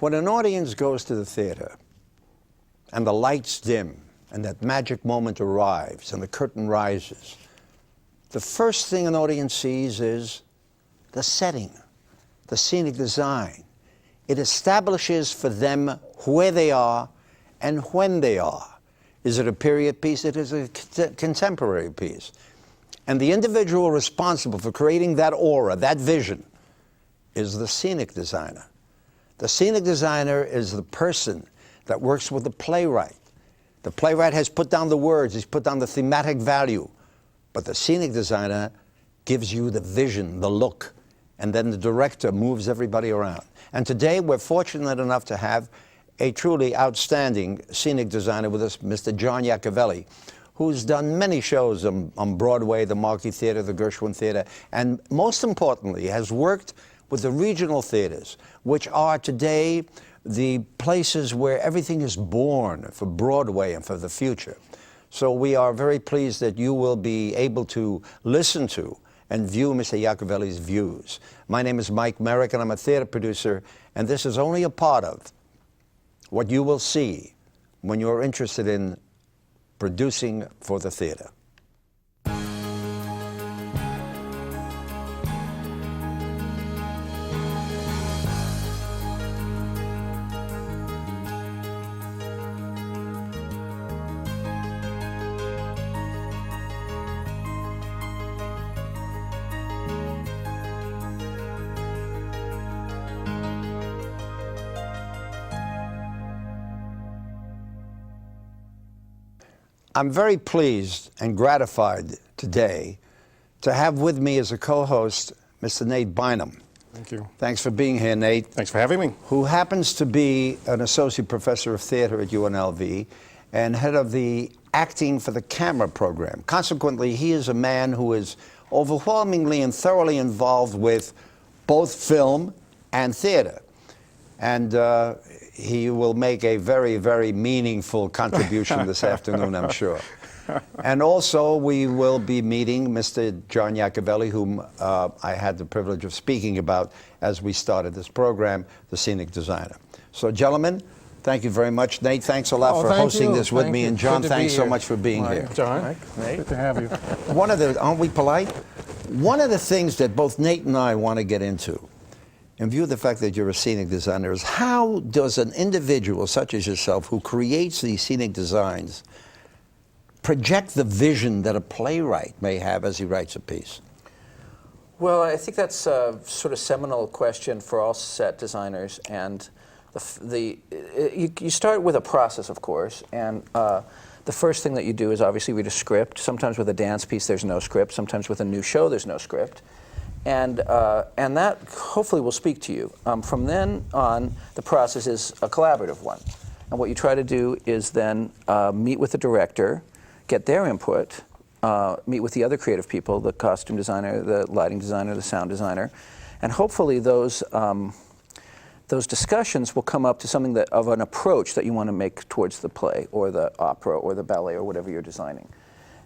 When an audience goes to the theater and the lights dim and that magic moment arrives and the curtain rises, the first thing an audience sees is the setting, the scenic design. It establishes for them where they are and when they are. Is it a period piece? It is a contemporary piece. And the individual responsible for creating that aura, that vision, is the scenic designer. The scenic designer is the person that works with the playwright. The playwright has put down the words, he's put down the thematic value, but the scenic designer gives you the vision, the look, and then the director moves everybody around. And today we're fortunate enough to have a truly outstanding scenic designer with us, Mr. John Lacovelli, who's done many shows on Broadway, the Marquis Theater, the Gershwin Theater, and most importantly has worked with the regional theaters, which are today the places where everything is born for Broadway and for the future. So we are very pleased that you will be able to listen to and view Mr. Lacovelli's views. My name is Mike Merrick, and I'm a theater producer, and this is only a part of what you will see when you're interested in producing for the theater. I'm very pleased and gratified today to have with me as a co-host Mr. Nate Bynum. Thank you. Thanks for being here, Nate. Thanks for having me. Who happens to be an associate professor of theater at UNLV and head of the acting for the camera program. Consequently, he is a man who is overwhelmingly and thoroughly involved with both film and theater. And he will make a very, very meaningful contribution this afternoon, I'm sure. And also, we will be meeting Mr. John Lacovelli, whom I had the privilege of speaking about as we started this program, the scenic designer. So, gentlemen, thank you very much. Nate, thanks a lot for hosting this with me. And John, thanks so much for being here. John, Nate, good to have you. Aren't we polite? One of the things that both Nate and I want to get into, in view of the fact that you're a scenic designer, is how does an individual such as yourself who creates these scenic designs project the vision that a playwright may have as he writes a piece? Well, I think that's a sort of seminal question for all set designers, and you start with a process, of course, and the first thing that you do is obviously read a script. Sometimes with a dance piece there's no script, sometimes with a new show there's no script. And that hopefully will speak to you. From then on, the process is a collaborative one. And what you try to do is then meet with the director, get their input, meet with the other creative people, the costume designer, the lighting designer, the sound designer, and hopefully those discussions will come up to something of an approach that you want to make towards the play or the opera or the ballet or whatever you're designing.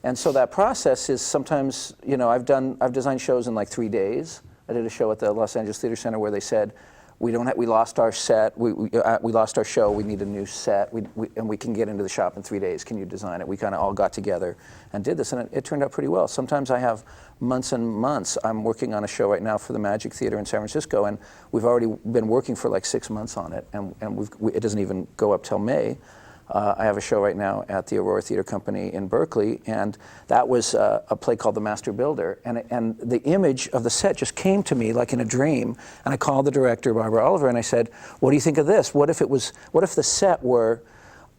And so that process is sometimes, you know, I've designed shows in like 3 days. I did a show at the Los Angeles Theater Center where they said, we lost our set, we lost our show, we need a new set, and we can get into the shop in 3 days, can you design it? We kind of all got together and did this, and it turned out pretty well. Sometimes I have months and months. I'm working on a show right now for the Magic Theater in San Francisco, and we've already been working for like 6 months on it, and it doesn't even go up till May. I have a show right now at the Aurora Theater Company in Berkeley, and that was a play called The Master Builder. And the image of the set just came to me like in a dream. And I called the director, Barbara Oliver, and I said, "What do you think of this? What if the set were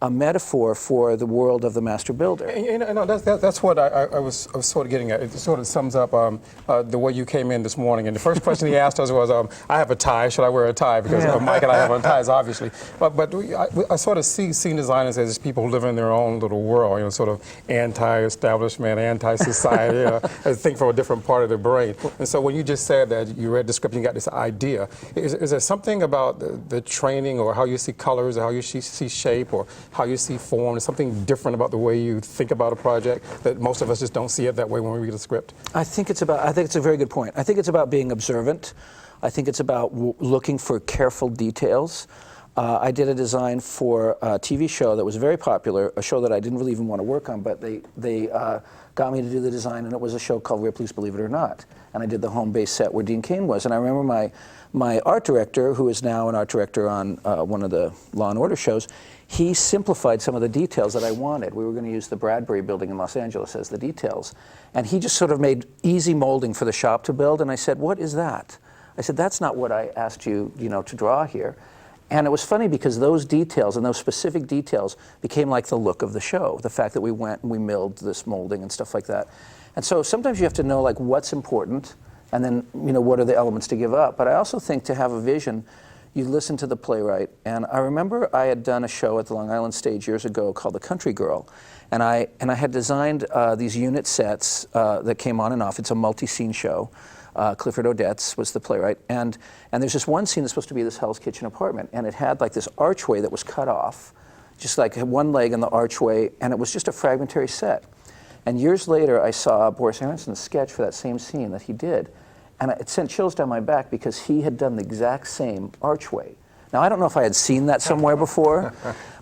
a metaphor for the world of the Master Builder?" And that's what I was sort of getting at. It sort of sums up the way you came in this morning. And the first question he asked us was, "I have a tie. Should I wear a tie?" Because Mike and I have on ties, obviously. But I sort of see scene designers as people who live in their own little world. You know, sort of anti-establishment, anti-society. I think from a different part of their brain. And so when you just said that you read the script and you got this idea, is there something about the training or how you see colors or how you see shape or how you see form, is something different about the way you think about a project that most of us just don't see it that way when we read a script? I think it's a very good point. I think it's about being observant. I think it's about looking for careful details. I did a design for a TV show that was very popular, a show that I didn't really even want to work on, but they got me to do the design, and it was a show called Ripley's Believe It or Not. And I did the home base set where Dean Cain was. And I remember my art director, who is now an art director on one of the Law and Order shows, he simplified some of the details that I wanted. We were going to use the Bradbury building in Los Angeles as the details. And he just sort of made easy molding for the shop to build. And I said, what is that? I said, that's not what I asked you, to draw here. And it was funny because those details and those specific details became like the look of the show. The fact that we went and we milled this molding and stuff like that. And so sometimes you have to know like what's important and then, what are the elements to give up. But I also think to have a vision, you listen to the playwright. And I remember I had done a show at the Long Island stage years ago called The Country Girl. And I had designed these unit sets that came on and off. It's a multi-scene show. Clifford Odets was the playwright. And there's this one scene that's supposed to be this Hell's Kitchen apartment. And it had like this archway that was cut off, just like one leg in the archway. And it was just a fragmentary set. And years later, I saw Boris Aronson's sketch for that same scene that he did. And it sent chills down my back because he had done the exact same archway. Now, I don't know if I had seen that somewhere before,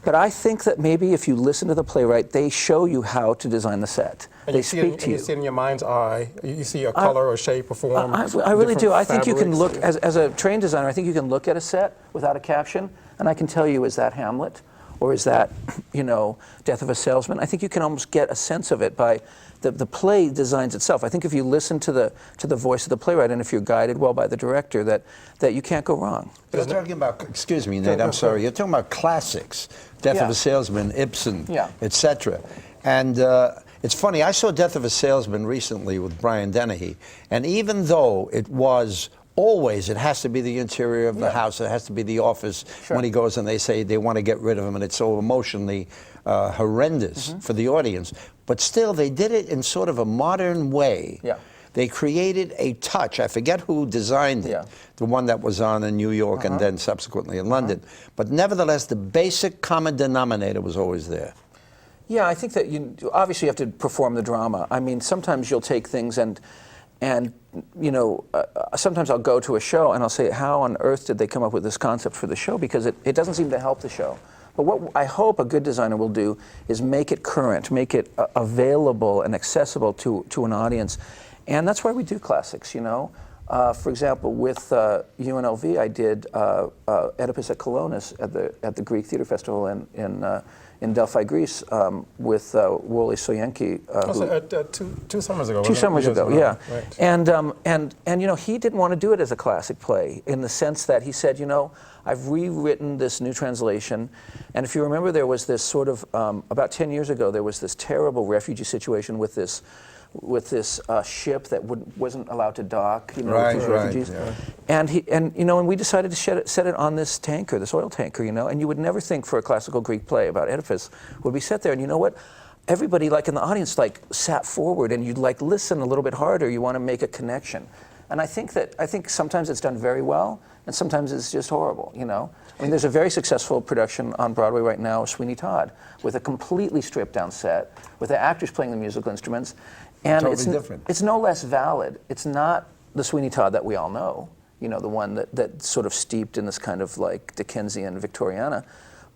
but I think that maybe if you listen to the playwright, they show you how to design the set. And they speak to you. You see it in your mind's eye. You see a color or shape or form. I really do. I think you can look, fabrics. as a trained designer, I think you can look at a set without a caption, and I can tell you, is that Hamlet? Or is that, Death of a Salesman? I think you can almost get a sense of it by the play designs itself. I think if you listen to the voice of the playwright, and if you're guided well by the director, that you can't go wrong. You're talking about, excuse me, Nate, I'm sorry. You're talking about classics, Death of a Salesman, Ibsen, etc. And it's funny, I saw Death of a Salesman recently with Brian Dennehy, and even though it was always, it has to be the interior of the house, it has to be the office when he goes and they say they want to get rid of him, and it's so emotionally horrendous for the audience. But still, they did it in sort of a modern way. They created a touch. I forget who designed it, the one that was on in New York and then subsequently in London. But nevertheless, the basic common denominator was always there. Yeah, I think that obviously you have to perform the drama. I mean, sometimes you'll take things and sometimes I'll go to a show and I'll say, how on earth did they come up with this concept for the show? Because it doesn't seem to help the show. But what I hope a good designer will do is make it current, make it available and accessible to an audience. And that's why we do classics, For example, with UNLV, I did Oedipus at Colonus at the Greek Theater Festival in Delphi, Greece, with Wole Soyinka. Two summers ago. 2 summers ago, yeah. Right. And he didn't want to do it as a classic play in the sense that he said, I've rewritten this new translation, and if you remember, there was this sort of about 10 years ago, there was this terrible refugee situation with this ship that wasn't allowed to dock, with these refugees. Yeah. And we decided to set it on this tanker, this oil tanker, and you would never think for a classical Greek play about Oedipus would be set there. And you know what? Everybody in the audience sat forward, and you'd listen a little bit harder. You want to make a connection. And I think sometimes it's done very well, and sometimes it's just horrible, I mean, there's a very successful production on Broadway right now, Sweeney Todd, with a completely stripped down set, with the actors playing the musical instruments. And totally different. It's no less valid. It's not the Sweeney Todd that we all know, the one that's sort of steeped in this kind of Dickensian Victoriana.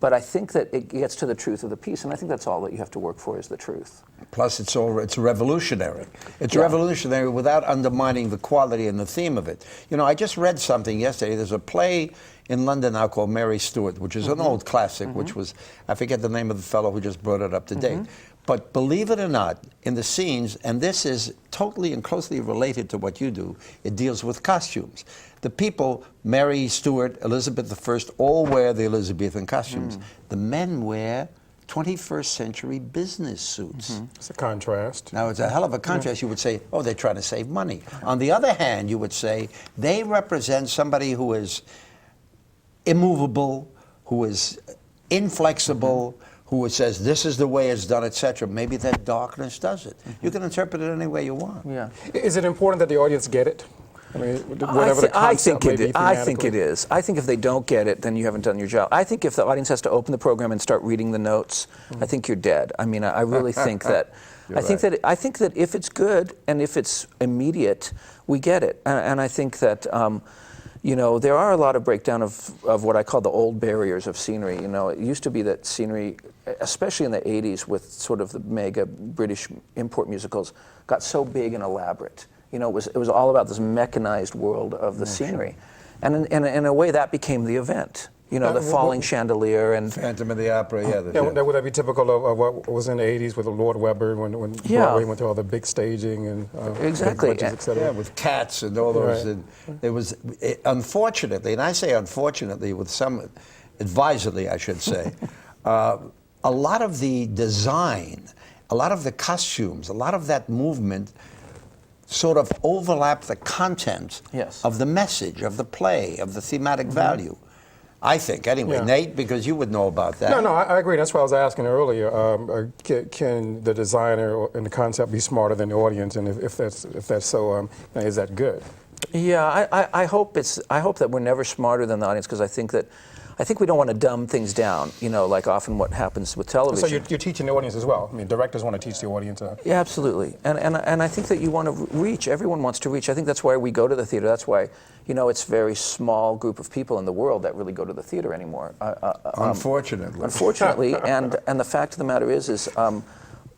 But I think that it gets to the truth of the piece, and I think that's all that you have to work for is the truth. Plus, it's revolutionary. It's revolutionary without undermining the quality and the theme of it. I just read something yesterday. There's a play in London now called Mary Stuart, which is an old classic, which was, I forget the name of the fellow who just brought it up to date. But believe it or not, in the scenes, and this is totally and closely related to what you do, it deals with costumes. The people, Mary Stuart, Elizabeth I, all wear the Elizabethan costumes. The men wear 21st century business suits. It's a contrast. Now, it's a hell of a contrast. You would say, oh, they're trying to save money. On the other hand, you would say, they represent somebody who is immovable, who is inflexible, who says this is the way it's done, etc. Maybe that darkness does it. You can interpret it any way you want. Yeah. Is it important that the audience get it? I mean, whatever the concept may be I think it is. I think if they don't get it, then you haven't done your job. I think if the audience has to open the program and start reading the notes, I think you're dead. I mean, I really think that. I think that if it's good and if it's immediate, we get it. And I think that. you know, there are a lot of breakdown of what I call the old barriers of scenery. You know, it used to be that scenery, especially in the 80s with sort of the mega British import musicals, got so big and elaborate. You know, it was all about this mechanized world of the scenery. And in a way that became the event. You know, the falling chandelier and Phantom of the Opera, yeah. Would that be typical of what was in the 80s with Lord Weber when Broadway went through all the big staging and exactly, big bridges, et cetera? Yeah, with cats and all those. Right. And it was, unfortunately, and I say unfortunately with some, advisedly I should say, a lot of the design, a lot of the costumes, a lot of that movement sort of overlap the content of the message, of the play, of the thematic value. I think, anyway. Yeah. Nate, because you would know about that. No, I agree. That's what I was asking earlier. Can the designer and the concept be smarter than the audience? And if that's so, is that good? Yeah, I hope that we're never smarter than the audience, because I think we don't want to dumb things down, you know, like often what happens with television. So you're teaching the audience as well. I mean, directors want to teach the audience. Yeah, absolutely. And I think that you want to reach, everyone wants to reach. I think that's why we go to the theater. That's why, you know, it's a very small group of people in the world that really go to the theater anymore. Unfortunately. Unfortunately, and the fact of the matter is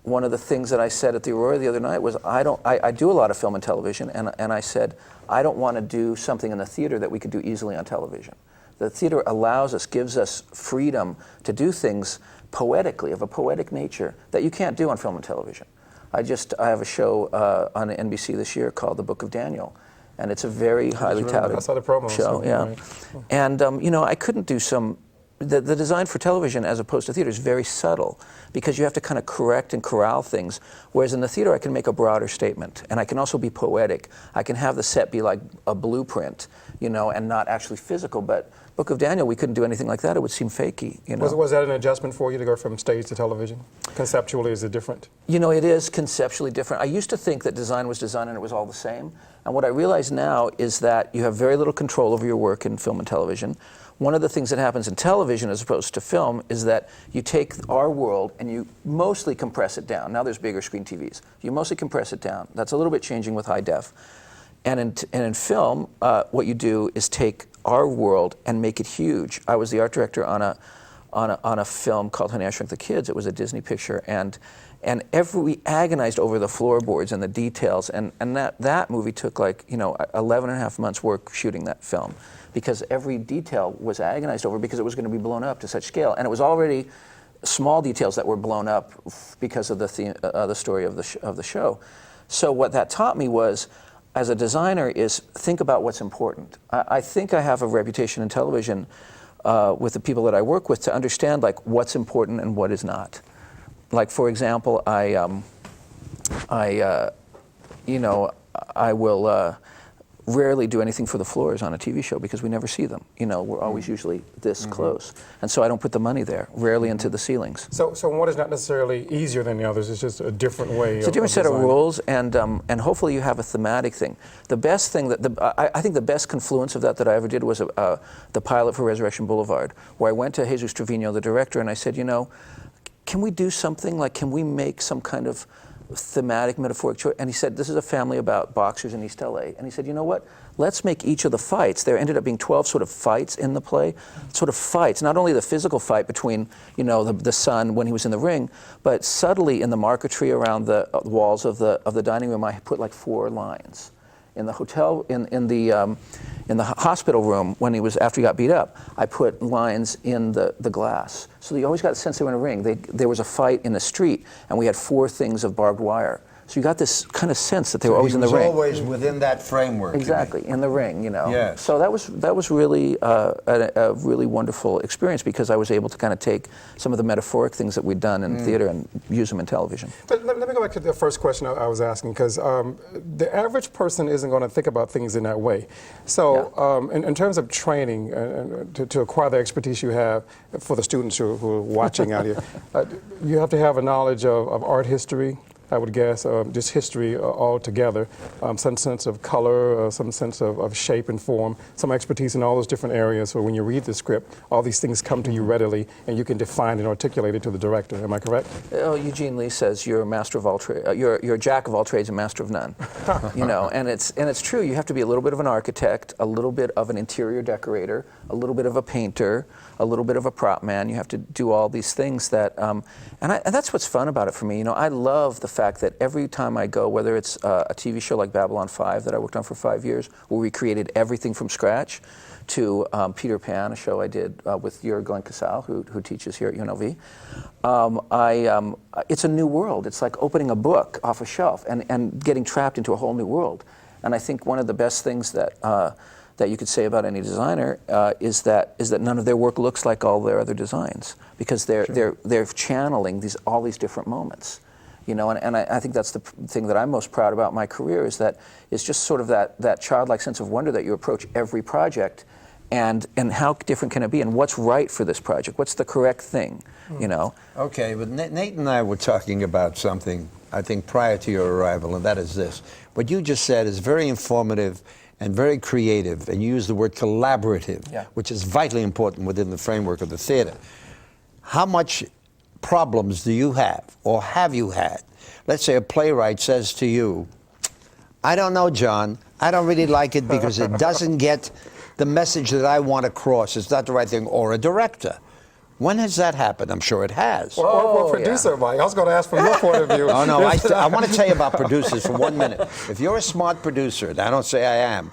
one of the things that I said at the Aurora the other night was I do a lot of film and television, and I said, I don't want to do something in the theater that we could do easily on television. The theater allows us, gives us freedom to do things poetically, of a poetic nature, that you can't do on film and television. I have a show on NBC this year called The Book of Daniel, and it's a very highly touted I saw the promo show. Yeah, and you know, I couldn't do the design for television as opposed to theater is very subtle, because you have to kind of correct and corral things, whereas in the theater I can make a broader statement, and I can also be poetic. I can have the set be like a blueprint, you know, and not actually physical. But Book of Daniel, we couldn't do anything like that. It would seem fakey, you know. Was that an adjustment for you to go from stage to television? Conceptually, is it different? You know, it is conceptually different. I used to think that design was design and it was all the same. And what I realize now is that you have very little control over your work in film and television. One of the things that happens in television as opposed to film is that you take our world and you mostly compress it down. Now there's bigger screen TVs. You mostly compress it down. That's a little bit changing with high def. And in film, what you do is take our world and make it huge. I was the art director on a film called Honey, I Shrunk the Kids. It was a Disney picture, and we agonized over the floorboards and the details, and that movie took, like, you know, 11 and a half months work shooting that film, because every detail was agonized over, because it was going to be blown up to such scale, and it was already small details that were blown up because of the story of the show. So what that taught me was, as a designer, is think about what's important. I think I have a reputation in television with the people that I work with to understand, like, what's important and what is not. Like, for example, I will rarely do anything for the floors on a TV show because we never see them. You know, we're always usually this close. And so I don't put the money there, rarely into the ceilings. So one is not necessarily easier than the others, it's just a different way. It's a different set of rules, and hopefully you have a thematic thing. The best thing, I think the best confluence of that I ever did was the pilot for Resurrection Boulevard, where I went to Jesus Trevino, the director, and I said, you know, can we do something, like, can we make some kind of thematic, metaphoric choice? And he said, this is a family about boxers in East LA. And he said, you know what, let's make each of the fights, there ended up being 12 sort of fights in the play, sort of fights, not only the physical fight between, you know, the son when he was in the ring, but subtly in the marquetry around the walls of the dining room, I put like 4 lines. In the hotel, in the hospital room, when after he got beat up, I put lines in the glass. So you always got a sense they were in a ring. There was a fight in the street, and we had 4 things of barbed wire. So you got this kind of sense that they were always in the ring. Always within that framework. Exactly, in the ring, you know. Yes. So that was really a really wonderful experience, because I was able to kind of take some of the metaphoric things that we'd done in theater and use them in television. But let me go back to the first question I was asking, because the average person isn't going to think about things in that way. So in terms of training to acquire the expertise you have, for the students who are watching out here, you have to have a knowledge of art history, I would guess, just history altogether, some sense of color, some sense of shape and form, some expertise in all those different areas. So when you read the script, all these things come to you readily, and you can define and articulate it to the director. Am I correct? Eugene Lee says you're a master of all trades. You're a jack of all trades and master of none. You know, and it's true. You have to be a little bit of an architect, a little bit of an interior decorator, a little bit of a painter, a little bit of a prop man. You have to do all these things that, and that's what's fun about it for me. You know, I love the fact that every time I go, whether it's a TV show like Babylon 5 that I worked on for 5 years, where we created everything from scratch, to Peter Pan, a show I did with your Glen Cassale, who teaches here at UNLV. It's a new world. It's like opening a book off a shelf and getting trapped into a whole new world. And I think one of the best things that that you could say about any designer is that none of their work looks like all their other designs, because they're channeling all these different moments. You know, and I think that's the thing that I'm most proud about my career, is that it's just sort of that childlike sense of wonder that you approach every project, and how different can it be, and what's right for this project, what's the correct thing, you know? Okay, but Nate and I were talking about something, I think, prior to your arrival, and that is this. What you just said is very informative and very creative, and you use the word collaborative, which is vitally important within the framework of the theater. How much problems do you have, or have you had? Let's say a playwright says to you, I don't know, John, I don't really like it because it doesn't get the message that I want across. It's not the right thing. Or a director. When has that happened? I'm sure it has. Well, producer, Mike, I was going to ask from your point of view. Oh, no, I want to tell you about producers for 1 minute. If you're a smart producer, and I don't say I am,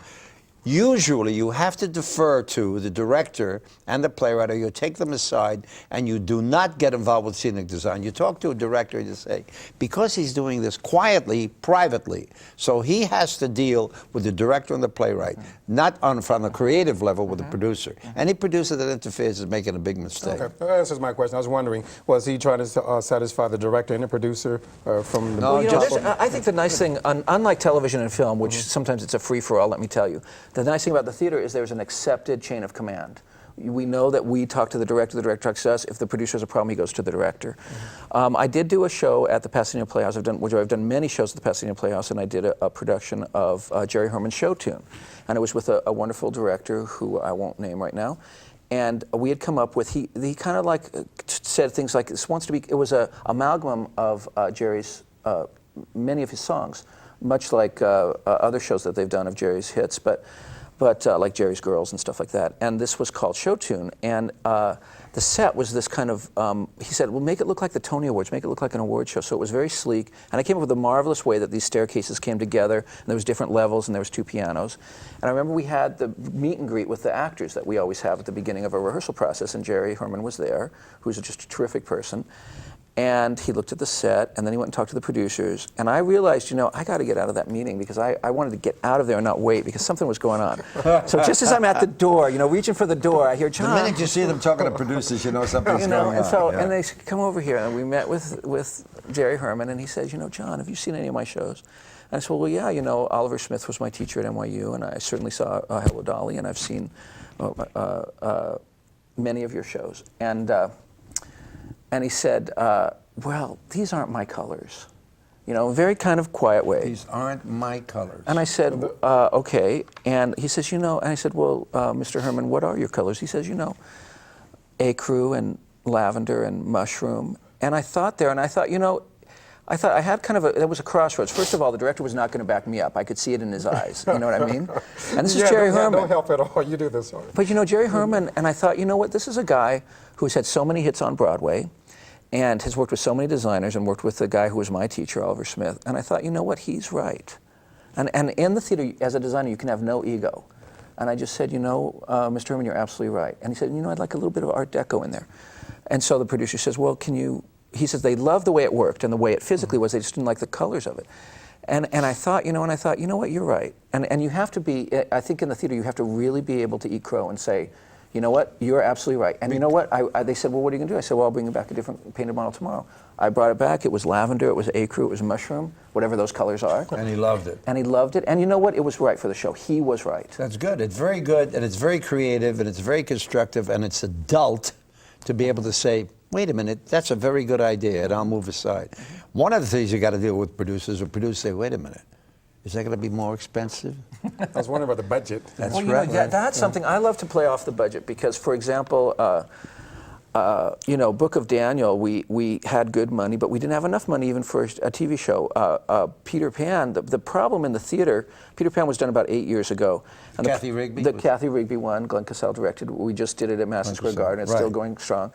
usually you have to defer to the director and the playwright, or you take them aside and you do not get involved with scenic design. You talk to a director and you say, because he's doing this quietly, privately, so he has to deal with the director and the playwright, not from the creative level with the producer. Any producer that interferes is making a big mistake. Okay, that answers my question. I was wondering, was he trying to satisfy the director and the producer from the... No, you know, I think the nice thing, unlike television and film, which sometimes it's a free-for-all, let me tell you, the nice thing about the theater is there's an accepted chain of command. We know that we talk to the director talks to us. If the producer has a problem, he goes to the director. I did do a show at the Pasadena Playhouse. I've done many shows at the Pasadena Playhouse, and I did a production of Jerry Herman's Show Tune. And it was with a wonderful director who I won't name right now. And we had come up with, he kind of like said things like, this wants to be, it was an amalgam of Jerry's, many of his songs, much like other shows that they've done of Jerry's hits, but like Jerry's Girls and stuff like that. And this was called Show Tune. And the set was this kind of, he said, well, make it look like the Tony Awards, make it look like an award show. So it was very sleek. And I came up with a marvelous way that these staircases came together, and there was different levels, and there was 2 pianos. And I remember we had the meet and greet with the actors that we always have at the beginning of a rehearsal process, and Jerry Herman was there, who's just a terrific person. And he looked at the set, and then he went and talked to the producers. And I realized, you know, I got to get out of that meeting, because I wanted to get out of there and not wait, because something was going on. So just as I'm at the door, you know, reaching for the door, I hear John. The minute you see them talking to producers, you know something's going on. So, and they said, come over here. And we met with Jerry Herman, and he says, you know, John, have you seen any of my shows? And I said, well, yeah, you know, Oliver Smith was my teacher at NYU, and I certainly saw Hello Dolly, and I've seen many of your shows. And he said, well, these aren't my colors. You know, very kind of quiet way. These aren't my colors. And I said, okay. And he says, you know, and I said, well, Mr. Herman, what are your colors? He says, you know, ecru and lavender and mushroom. And I thought, you know, I had kind of there was a crossroads. First of all, the director was not going to back me up. I could see it in his eyes. You know what I mean? And this is Jerry Herman. Don't help at all. You do this. Sorry. But you know, Jerry Herman, and I thought, you know what? This is a guy who's had so many hits on Broadway, and has worked with so many designers, and worked with the guy who was my teacher, Oliver Smith. And I thought, you know what? He's right. And in the theater, as a designer, you can have no ego. And I just said, you know, Mr. Herman, you're absolutely right. And he said, you know, I'd like a little bit of Art Deco in there. And so the producer says, well, he says they loved the way it worked and the way it physically was. They just didn't like the colors of it. And I thought, you know what, you're right. And you have to be, I think in the theater, you have to really be able to eat crow and say, you know what, you're absolutely right. And you know what, they said, well, what are you going to do? I said, well, I'll bring you back a different painted model tomorrow. I brought it back. It was lavender, it was ecru, it was mushroom, whatever those colors are. And he loved it. And he loved it. And you know what, it was right for the show. He was right. That's good. It's very good, and it's very creative, and it's very constructive, and it's adult to be able to say, wait a minute, that's a very good idea, and I'll move aside. One of the things you got to deal with producers, or producers say, wait a minute, is that going to be more expensive? I was wondering about the budget. That's well, right. That's something I love to play off the budget because, for example, Book of Daniel, we had good money, but we didn't have enough money even for a TV show. Peter Pan, the problem in the theater, Peter Pan was done about 8 years ago. And Kathy Rigby? The Kathy Rigby one, Glen Cassale directed. We just did it at Madison Square Garden. It's still going strong.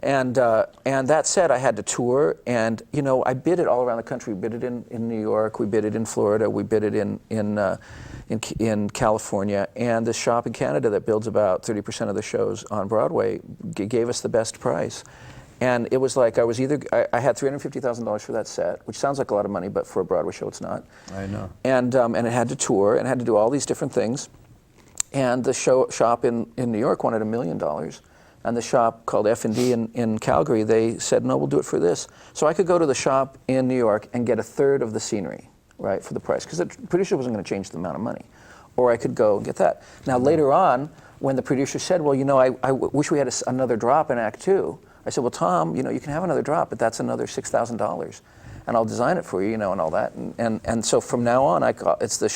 And that said, I had to tour, and I bid it all around the country. We bid it in New York, we bid it in Florida, we bid it in California, and the shop in Canada that builds about 30% of the shows on Broadway gave us the best price. And it was like I had $350,000 for that set, which sounds like a lot of money, but for a Broadway show, it's not. I know. And it had to tour and had to do all these different things. And the shop in New York wanted $1 million. And the shop called F&D in Calgary, they said, no, we'll do it for this. So I could go to the shop in New York and get a third of the scenery, right, for the price, because the producer wasn't going to change the amount of money. Or I could go and get that. Now, later on, when the producer said, well, I wish we had another drop in Act 2, I said, well, Tom, you can have another drop, but that's another $6,000. And I'll design it for you, and all that. And so from now on, it's the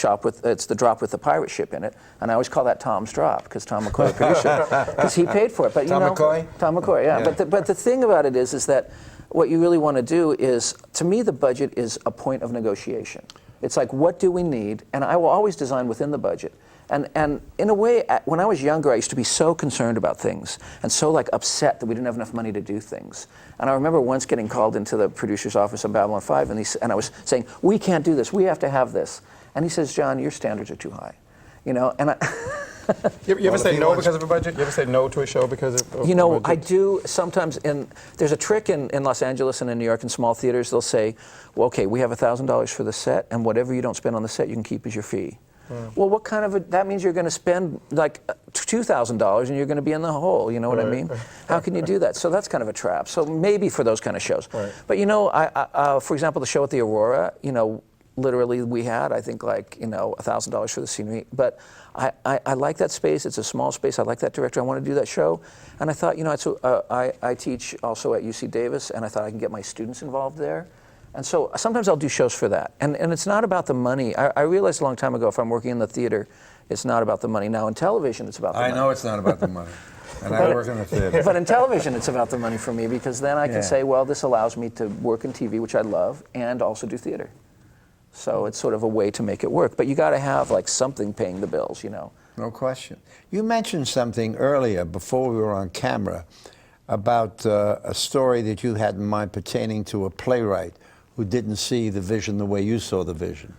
drop with the pirate ship in it, and I always call that Tom's drop because Tom McCoy produced it, because he paid for it. But Tom McCoy? Tom McCoy, yeah. But the thing about it is that what you really want to do is, to me, the budget is a point of negotiation. It's like, what do we need? And I will always design within the budget. And in a way, when I was younger, I used to be so concerned about things and so upset that we didn't have enough money to do things. And I remember once getting called into the producer's office on Babylon 5, and I was saying, we can't do this, we have to have this. And he says, John, your standards are too high. And I... You ever say no because of a budget? You ever say no to a show because of a budget? I do sometimes. There's a trick in Los Angeles and in New York in small theaters. They'll say, well, okay, we have $1,000 for the set, and whatever you don't spend on the set, you can keep as your fee. Well, what kind of that means you're going to spend like $2,000 and you're going to be in the hole, you know what I mean? How can you do that? So that's kind of a trap. So maybe for those kind of shows. Right. But I for example, the show at the Aurora, literally we had, I think, $1,000 for the scenery. But I like that space. It's a small space. I like that director. I want to do that show. And I thought, I teach also at UC Davis, and I thought I can get my students involved there. And so sometimes I'll do shows for that. And it's not about the money. I realized a long time ago, if I'm working in the theater, it's not about the money. Now in television, it's about the money. I know it's not about the money. And I work in the theater. But in television, it's about the money for me, because then I can say, well, this allows me to work in TV, which I love, and also do theater. So it's sort of a way to make it work. But you got to have something paying the bills, No question. You mentioned something earlier, before we were on camera, about a story that you had in mind pertaining to a playwright who didn't see the vision the way you saw the vision.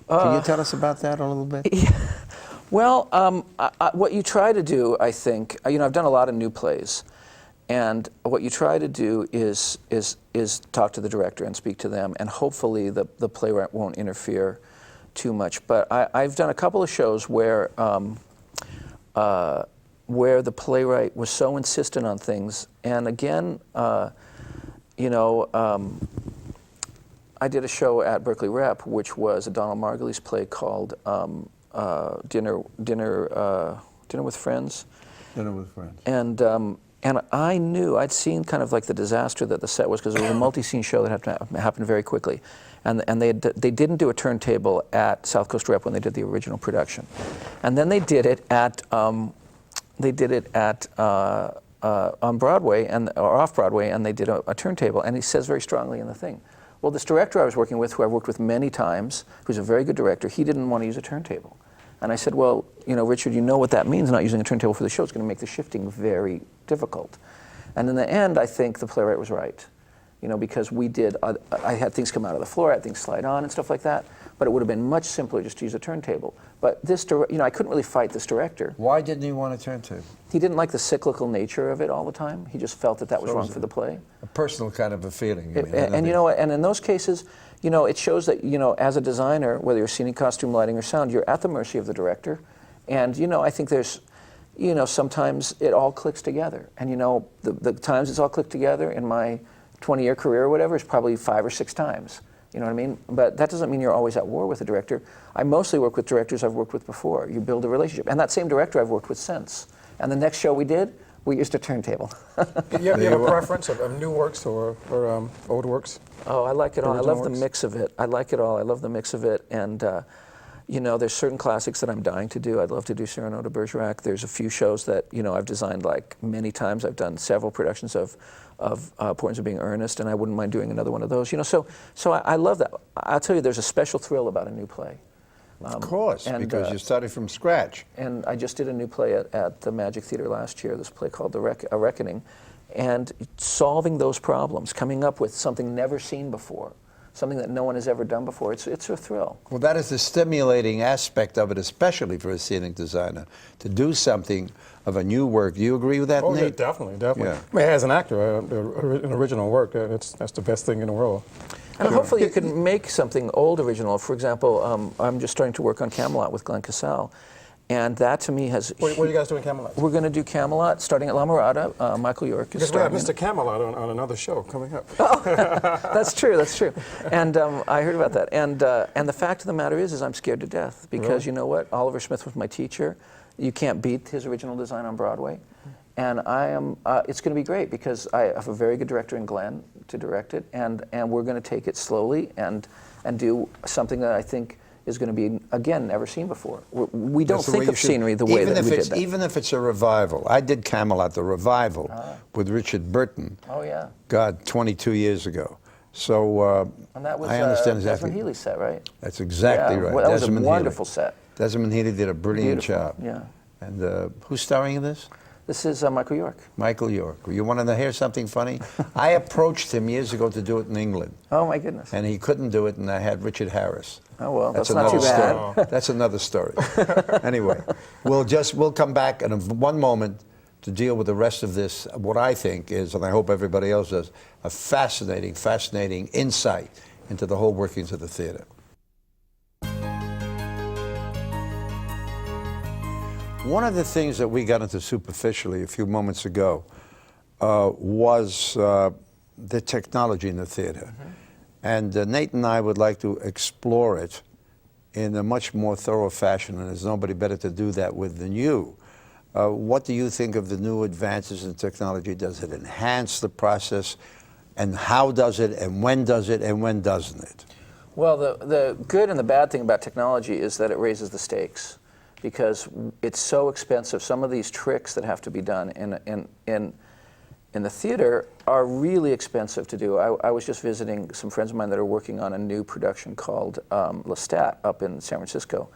Can you tell us about that a little bit? Yeah. Well, what you try to do, I think, I've done a lot of new plays, and what you try to do is talk to the director and speak to them, and hopefully the playwright won't interfere too much. But I've done a couple of shows where the playwright was so insistent on things, and again, I did a show at Berkeley Rep, which was a Donald Margulies play called Dinner with Friends. Dinner with Friends. And I knew, I'd seen kind of the disaster that the set was, because it was a multi-scene show that had to happen very quickly. And they didn't do a turntable at South Coast Rep when they did the original production. And then they did it on Broadway or off Broadway, and they did a turntable. And he says very strongly in the thing, well, this director I was working with, who I've worked with many times, who's a very good director, he didn't want to use a turntable. And I said, well, Richard, you know what that means, not using a turntable for the show. It's going to make the shifting very difficult. And in the end, I think the playwright was right. Because I had things come out of the floor, I had things slide on and stuff like that, but it would have been much simpler just to use a turntable. But I couldn't really fight this director. Why didn't he want a turntable? He didn't like the cyclical nature of it all the time. He just felt that was wrong for the play. A personal kind of a feeling. And in those cases, it shows that, as a designer, whether you're scenic, costume, lighting, or sound, you're at the mercy of the director. And, I think there's, sometimes it all clicks together. And, the times it's all clicked together in my 20-year career or whatever is probably 5 or 6 times. You know what I mean? But that doesn't mean you're always at war with a director. I mostly work with directors I've worked with before. You build a relationship. And that same director I've worked with since. And the next show we did, We used a turntable. You have a preference of new works or old works? Oh, I like it all. I Original love the works? mix of it. I like it all. I love the mix of it. And, you know, there's certain classics that I'm dying to do. I'd love to do Cyrano de Bergerac. There's a few shows that, you know, I've designed like many times. I've done several productions of Importance of Being Earnest, and I wouldn't mind doing another one of those. You know, so I love that. I'll tell you, there's a special thrill about a new play. Of course, and, because you started from scratch. And I just did a new play at the Magic Theater last year, this play called A Reckoning, and solving those problems, coming up with something never seen before, something that no one has ever done before, it's a thrill. Well, that is the stimulating aspect of it, especially for a scenic designer, to do something of a new work. Do you agree with that, Oh, Nate? yeah, definitely. Yeah. I mean, as an actor, an original work, that's the best thing in the world. And hopefully you can make something old original. For example, I'm just starting to work on Camelot with Glen Cassale. And that to me has... What are you guys doing in Camelot? We're going to do Camelot starting at La Mirada. Michael York is Because we have starting. Mr. Camelot on another show coming up. That's true, that's true. And I heard about that. And the fact of the matter is I'm scared to death. Because Really? you know what? Oliver Smith was my teacher. You can't beat his original design on Broadway. And it's going to be great because I have a very good director in Glenn to direct it. And we're going to take it slowly and do something that I think is going to be, again, never seen before. We don't think of scenery the way that we did that. Even if it's a revival. I did Camelot, the revival, with Richard Burton. Oh, yeah. God, 22 years ago. So And that was I understand exactly. Desmond Healy's set, right? That's exactly right. Well, that was Desmond a wonderful Healy. set. Desmond Healy did a brilliant Beautiful, job. yeah. And who's starring in this? This is Michael York. Michael York. You want to hear something funny? I approached him years ago to do it in England, Oh, my goodness. and he couldn't do it, and I had Richard Harris. Oh, well, that's not too another bad. story. That's another story. Anyway, we'll come back in one moment to deal with the rest of this, what I think is, and I hope everybody else does, a fascinating, fascinating insight into the whole workings of the theater. One of the things that we got into superficially a few moments ago was the technology in the theater. Mm-hmm. And Nate and I would like to explore it in a much more thorough fashion, and there's nobody better to do that with than you. What do you think of the new advances in technology? Does it enhance the process? And how does it, and when does it, and when doesn't it? Well, the good and the bad thing about technology is that it raises the stakes because it's so expensive. Some of these tricks that have to be done in the theater are really expensive to do. I was just visiting some friends of mine that are working on a new production called Lestat up in San Francisco.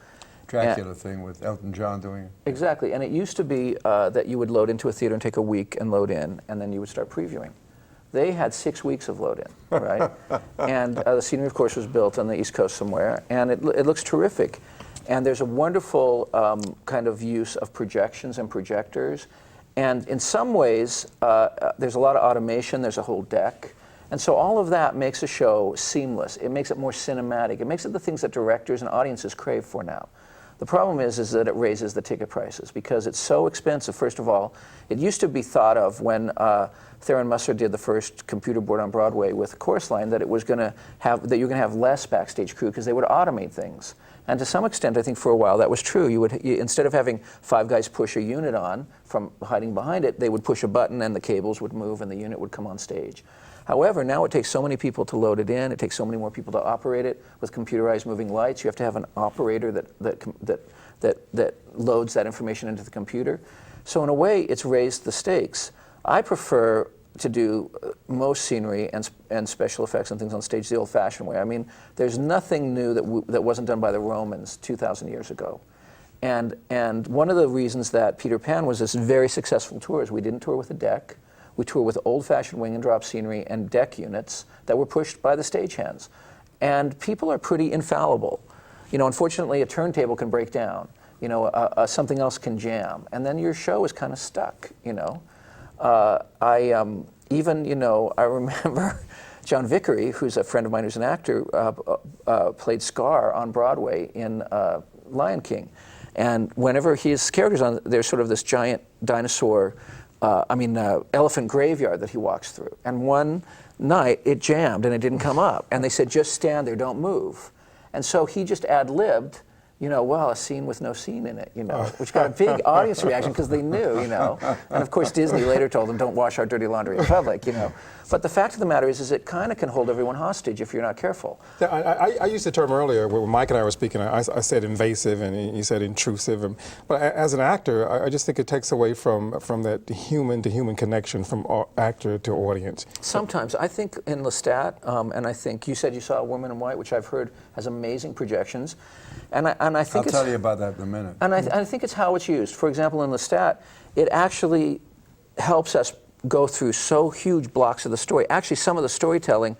Dracula thing with Elton John doing it. Exactly, and it used to be that you would load into a theater and take a week and load in, and then you would start previewing. They had 6 weeks of load in, right? And the scenery, of course, was built on the East Coast somewhere, and it looks terrific. And there's a wonderful kind of use of projections and projectors. And in some ways, there's a lot of automation, there's a whole deck. And so all of that makes a show seamless. It makes it more cinematic. It makes it the things that directors and audiences crave for now. The problem is that it raises the ticket prices because it's so expensive. First of all, it used to be thought of when Theron Musser did the first computer board on Broadway with Chorus Line that it was going to have that you're going to have less backstage crew because they would automate things. And to some extent, I think for a while that was true. You instead of having 5 guys push a unit on from hiding behind it, they would push a button and the cables would move and the unit would come on stage. However, now it takes so many people to load it in. It takes so many more people to operate it. With computerized moving lights, you have to have an operator that loads that information into the computer. So in a way, it's raised the stakes. I prefer to do most scenery and special effects and things on stage the old-fashioned way. I mean, there's nothing new that wasn't done by the Romans 2,000 years ago. And one of the reasons that Peter Pan was this very successful tour is we didn't tour with a deck. We tour with old-fashioned wing and drop scenery and deck units that were pushed by the stagehands. And people are pretty infallible. You know, unfortunately, a turntable can break down. You know, something else can jam. And then your show is kind of stuck, you know. I remember John Vickery, who's a friend of mine who's an actor, played Scar on Broadway in Lion King. And whenever his character's on, there's sort of this giant dinosaur, elephant graveyard that he walks through. And one night it jammed and it didn't come up. And they said, just stand there, don't move. And so he just ad-libbed well, a scene with no scene in it, which got a big audience reaction because they knew, And of course, Disney later told them, don't wash our dirty laundry in public, But the fact of the matter is it kind of can hold everyone hostage if you're not careful. Yeah, I used the term earlier when Mike and I were speaking. I said invasive, and you said intrusive. But as an actor, I just think it takes away from that human-to-human connection from actor to audience. Sometimes. I think in Lestat, and I think you said you saw A Woman in White, which I've heard has amazing projections. And I think I'll tell you about that in a minute. And I think it's how it's used. For example, in Lestat, it actually helps us go through so huge blocks of the story. Actually, some of the storytelling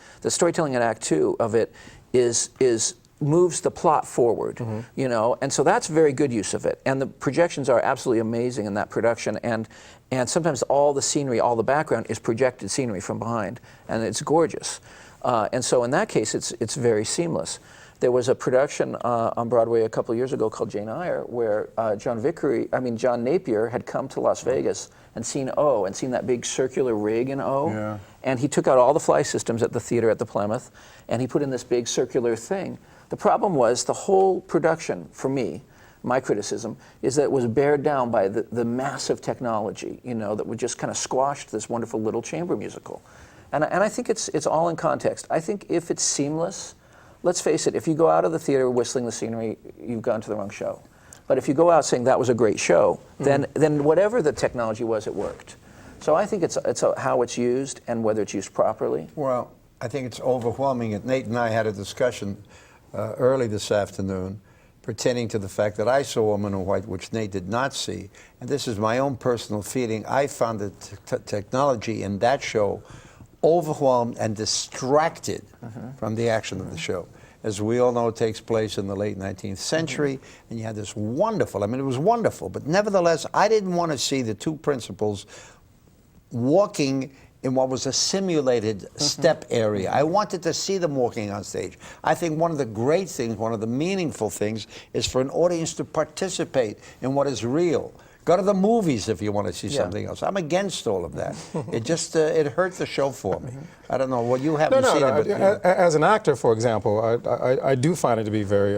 in Act 2 of it is moves the plot forward, and so that's very good use of it. And the projections are absolutely amazing in that production, and sometimes all the scenery, all the background is projected scenery from behind, and it's gorgeous. And so in that case, it's very seamless. There was a production on Broadway a couple of years ago called Jane Eyre, where John Napier had come to Las Vegas and seen O, and seen that big circular rig in O. Yeah. And he took out all the fly systems at the theater at the Plymouth, and he put in this big circular thing. The problem was the whole production, for me, my criticism, is that it was bared down by the massive technology, that would just kind of squashed this wonderful little chamber musical. And I think it's all in context. I think if it's seamless, let's face it, if you go out of the theater whistling the scenery, you've gone to the wrong show. But if you go out saying that was a great show, then whatever the technology was, it worked. So I think it's how it's used and whether it's used properly. Well, I think it's overwhelming. Nate and I had a discussion early this afternoon pertaining to the fact that I saw A Woman in White, which Nate did not see. And this is my own personal feeling. I found the technology in that show overwhelmed and distracted from the action of the show. As we all know, it takes place in the late 19th century, and you had this wonderful, it was wonderful, but nevertheless, I didn't want to see the two principals walking in what was a simulated step area. I wanted to see them walking on stage. I think one of the great things, one of the meaningful things, is for an audience to participate in what is real. Go to the movies if you want to see something else. I'm against all of that. It just it hurt the show for me. I don't know. Well, you haven't seen it. But, As an actor, for example, I do find it to be very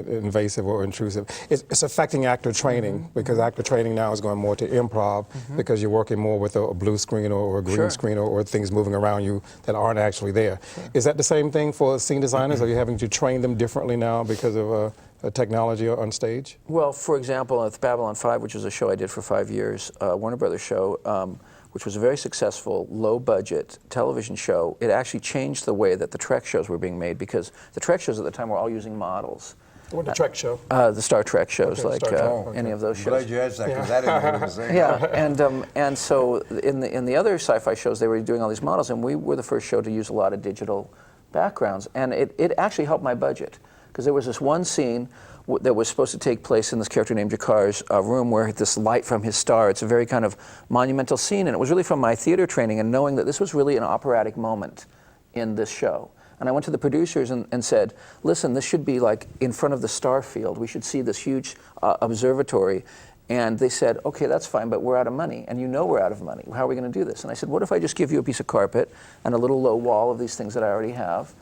invasive or intrusive. It's affecting actor training because actor training now is going more to improv because you're working more with a blue screen or a green screen or things moving around you that aren't actually there. Is that the same thing for scene designers? Are you having to train them differently now because of technology on stage? Well, for example, with Babylon 5, which was a show I did for 5 years, Warner Brothers show, which was a very successful, low-budget television show, it actually changed the way that the Trek shows were being made because the Trek shows at the time were all using models. What the Trek show? The Star Trek shows, Okay, like Star Trek. any of those I'm shows. glad you asked that because I didn't know what he was saying. Yeah, and so in the other sci-fi shows, they were doing all these models, and we were the first show to use a lot of digital backgrounds, and it actually helped my budget because there was this one scene that was supposed to take place in this character named Jakar's room where this light from his star, it's a very kind of monumental scene, and it was really from my theater training and knowing that this was really an operatic moment in this show. And I went to the producers and said, listen, this should be like in front of the star field. We should see this huge observatory. And they said, okay, that's fine, but we're out of money, and you know we're out of money. How are we going to do this? And I said, what if I just give you a piece of carpet and a little low wall of these things that I already have,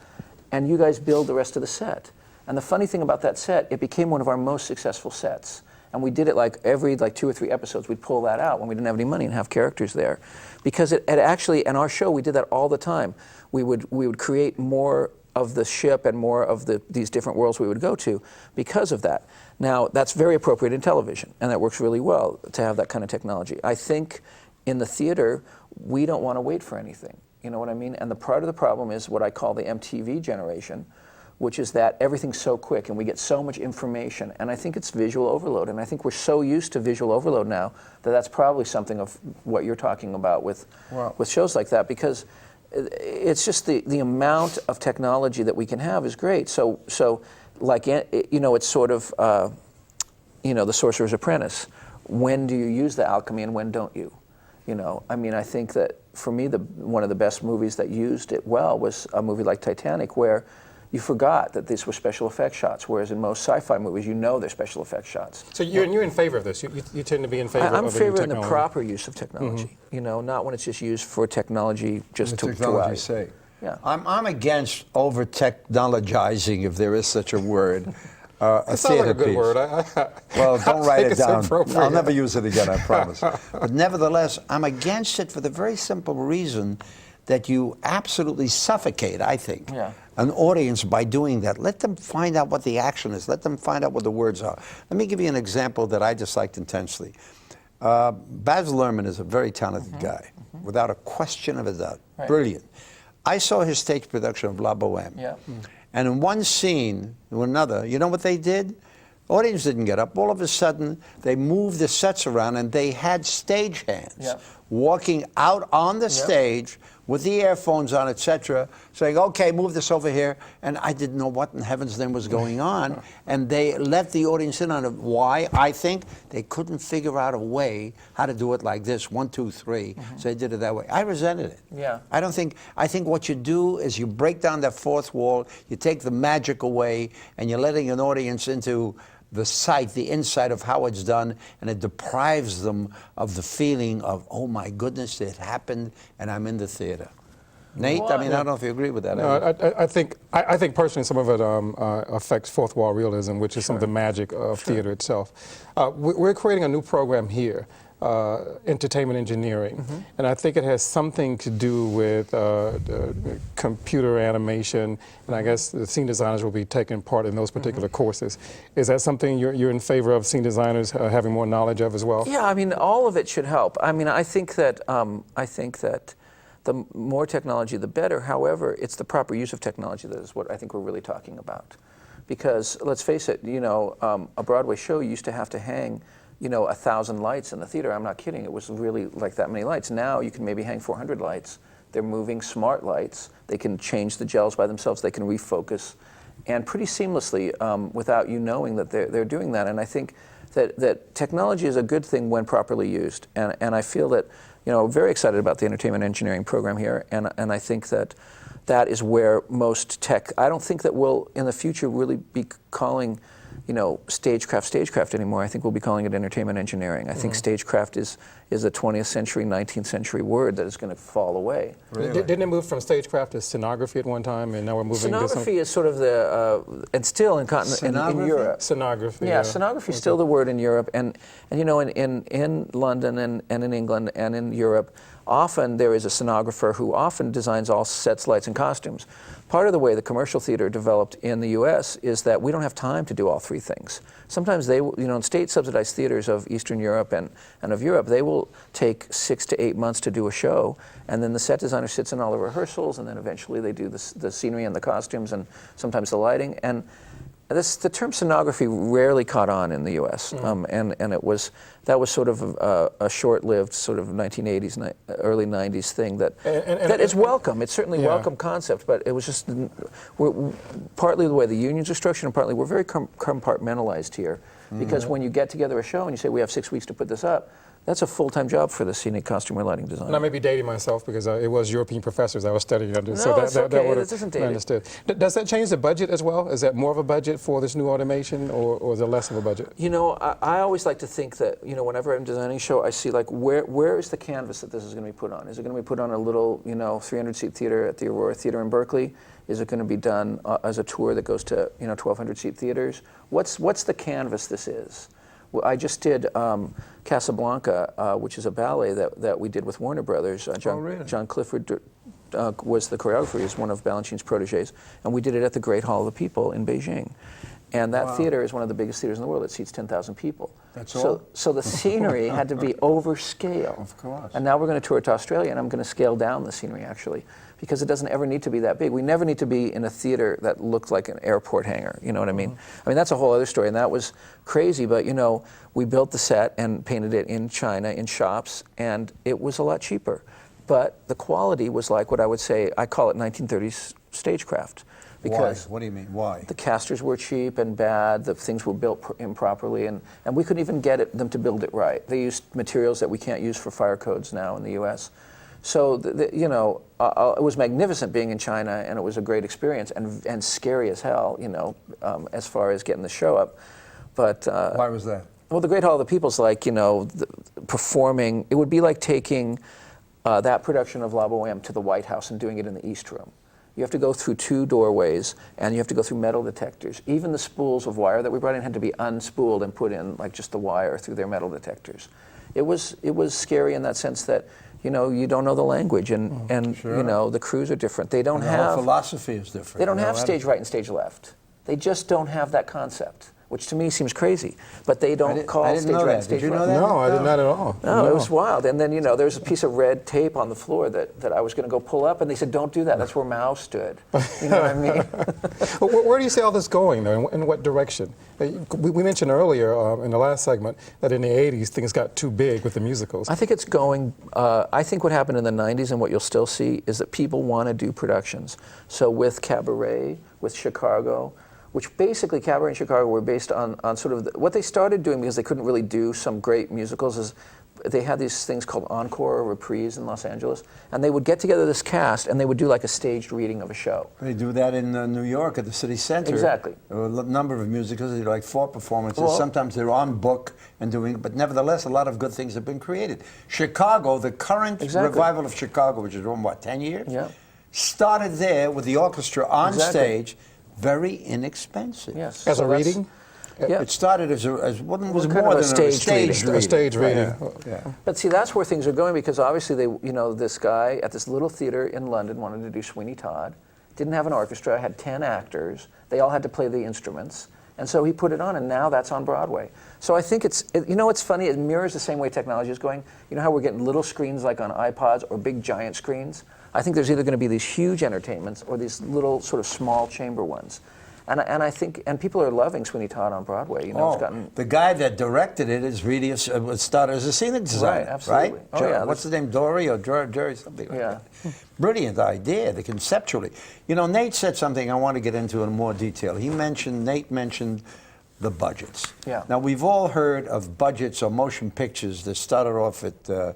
and you guys build the rest of the set? And the funny thing about that set, it became one of our most successful sets. And we did it every 2 or 3 episodes, we'd pull that out when we didn't have any money and have characters there. Because it actually, in our show, we did that all the time. We would create more of the ship and more of these different worlds we would go to because of that. Now, that's very appropriate in television, and that works really well to have that kind of technology. I think in the theater, we don't want to wait for anything. You know what I mean? And the part of the problem is what I call the MTV generation, which is that everything's so quick and we get so much information, and I think it's visual overload, and I think we're so used to visual overload now that that's probably something of what you're talking about with shows like that, because it's just the amount of technology that we can have is great. So like, it's sort of, the Sorcerer's Apprentice. When do you use the alchemy and when don't you? I think that for me, one of the best movies that used it well was a movie like Titanic, where you forgot that these were special effects shots, whereas in most sci-fi movies, they're special effects shots. So you're in favor of this? You tend to be in favor of the new technology? I'm in favor of the proper use of technology, not when it's just used for technology just to technology's sake. Yeah. I'm against over-technologizing, if there is such a word, a It sounds like theater a good piece. word. Well, don't I write think it it's down. appropriate. I'll never use it again, I promise. But nevertheless, I'm against it for the very simple reason that you absolutely suffocate, I think, an audience by doing that. Let them find out what the action is. Let them find out what the words are. Let me give you an example that I disliked intensely. Baz Luhrmann is a very talented guy, without a question of a doubt. Right. Brilliant. I saw his stage production of La Boheme. And in one scene or another, you know what they did? The audience didn't get up. All of a sudden, they moved the sets around, and they had stagehands walking out on the stage with the earphones on, etc., saying, okay, move this over here. And I didn't know what in heaven's name was going on. And they let the audience in on it. Why? I think they couldn't figure out a way how to do it like this, 1, 2, 3. So they did it that way. I resented it. I think what you do is you break down that fourth wall, you take the magic away, and you're letting an audience into the sight, the insight of how it's done, and it deprives them of the feeling of, oh my goodness, it happened, and I'm in the theater. Nate, I mean, I don't know if you agree with that. No, I think personally some of it affects fourth wall realism, which is some of the magic of theater itself. We're creating a new program here, entertainment engineering, and I think it has something to do with computer animation, and I guess the scene designers will be taking part in those particular courses. Is that something you're in favor of scene designers having more knowledge of as well? Yeah, I mean, all of it should help. I mean, I think that the more technology, the better. However, it's the proper use of technology that is what I think we're really talking about. Because let's face it, you know, a Broadway show used to have to hang, you know, 1,000 lights in the theater. I'm not kidding. It was really like that many lights. Now you can maybe hang 400 lights. They're moving smart lights. They can change the gels by themselves. They can refocus, and pretty seamlessly without you knowing that they're doing that. And I think that technology is a good thing when properly used. And I feel that, you know, very excited about the entertainment engineering program here. And I think that that is where most tech, I don't think that we'll in the future really be calling, you know, stagecraft anymore. I think we'll be calling it entertainment engineering. I think stagecraft is a 20th century, 19th century word that is going to fall away. Really? Didn't it move from stagecraft to scenography at one time, and now we're moving to some... Scenography is sort of the, and still in Europe. Scenography. Yeah, scenography is still the word in Europe, and you know, in London and in England and in Europe, often there is a scenographer who often designs all sets, lights, and costumes. Part of the way the commercial theater developed in the U.S. is that we don't have time to do all three things. Sometimes they, you know, in state-subsidized theaters of Eastern Europe and of Europe, they will take 6 to 8 months to do a show, and then the set designer sits in all the rehearsals, and then eventually they do the scenery and the costumes and sometimes the lighting. And the term scenography rarely caught on in the U.S., and that was sort of a short-lived sort of 1980s, early 90s thing that is welcome. It's certainly a welcome concept, but it was just partly the way the unions are structured, and partly we're very compartmentalized here, because when you get together a show and you say we have 6 weeks to put this up, that's a full-time job for the scenic costume or lighting designer. And I may be dating myself because it was European professors I was studying under. No, so it's okay. This isn't dating. Understood. Does that change the budget as well? Is that more of a budget for this new automation, or is it less of a budget? You know, I always like to think that, you know, whenever I'm designing a show, I see like where is the canvas that this is going to be put on? Is it going to be put on a little, you know, 300-seat theater at the Aurora Theater in Berkeley? Is it going to be done as a tour that goes to, you know, 1,200-seat theaters? What's the canvas this is? Well, I just did Casablanca, which is a ballet that we did with Warner Brothers. John Clifford was the choreographer. He's one of Balanchine's proteges. And we did it at the Great Hall of the People in Beijing. And that theater is one of the biggest theaters in the world. It seats 10,000 people. That's all? So the scenery had to be over scale. Of course. And now we're going to tour to Australia, and I'm going to scale down the scenery, actually, because it doesn't ever need to be that big. We never need to be in a theater that looked like an airport hangar, you know what I mean? I mean, that's a whole other story, and that was crazy, but, you know, we built the set and painted it in China, in shops, and it was a lot cheaper. But the quality was like what I would say, I call it 1930s stagecraft. Because why? What do you mean? Why? The casters were cheap and bad. The things were built improperly, and we couldn't even get them to build it right. They used materials that we can't use for fire codes now in the U.S. So, you know, it was magnificent being in China, and it was a great experience, and scary as hell, you know, as far as getting the show up. But why was that? Well, the Great Hall of the People's like, you know, performing. It would be like taking that production of La Boheme to the White House and doing it in the East Room. You have to go through 2 doorways, and you have to go through metal detectors. Even the spools of wire that we brought in had to be unspooled and put in, like just the wire, through their metal detectors. It was scary in that sense that, you know, you don't know the language, and Sure. you know, the crews are different. They don't And the whole have philosophy is different. they don't You know, have stage right and stage left. They just don't have that concept, which to me seems crazy. But they don't call I didn't stage know right that. and stage Did you know left. that? No, I did not at all. No, it was wild. And then, you know, there's a piece of red tape on the floor that I was going to go pull up, and they said, don't do that. That's where Mao stood. You know what I mean? Well, where do you see all this going, though? In what direction? We mentioned earlier in the last segment that in the 80s, things got too big with the musicals. I think it's going, I think what happened in the 90s and what you'll still see is that people want to do productions. So with Cabaret, with Chicago, which basically Cabaret and Chicago were based on sort of what they started doing because they couldn't really do some great musicals is they had these things called encore or reprise in Los Angeles, and they would get together this cast and they would do like a staged reading of a show. They do that in New York at the City Center. Exactly. There were a number of musicals. They do like 4 performances. Well, Sometimes they're on book and doing, but nevertheless, a lot of good things have been created. Chicago, the current Exactly. revival of Chicago, which is run, what, 10 years? Yeah. Started there with the orchestra on Exactly. stage, very inexpensive. Yes. As So a that's- reading? Yeah. It started as one was kind more of a than staged staged reading. A stage reading. Yeah. Yeah. But see, that's where things are going because obviously they, you know, this guy at this little theater in London wanted to do Sweeney Todd, didn't have an orchestra, had 10 actors, they all had to play the instruments, and so he put it on, and now that's on Broadway. So I think you know, it's funny, it mirrors the same way technology is going. You know how we're getting little screens like on iPods or big giant screens? I think there's either going to be these huge entertainments or these little sort of small chamber ones. And I think, and people are loving Sweeney Todd on Broadway. You know, it's gotten The guy that directed it is really started as a scenic designer, Right, absolutely. right? Oh, yeah, What's his name, Dory or Jerry, something like Yeah. that. Brilliant idea, the conceptually. You know, Nate said something I want to get into in more detail. Nate mentioned the budgets. Yeah. Now, we've all heard of budgets or motion pictures that started off at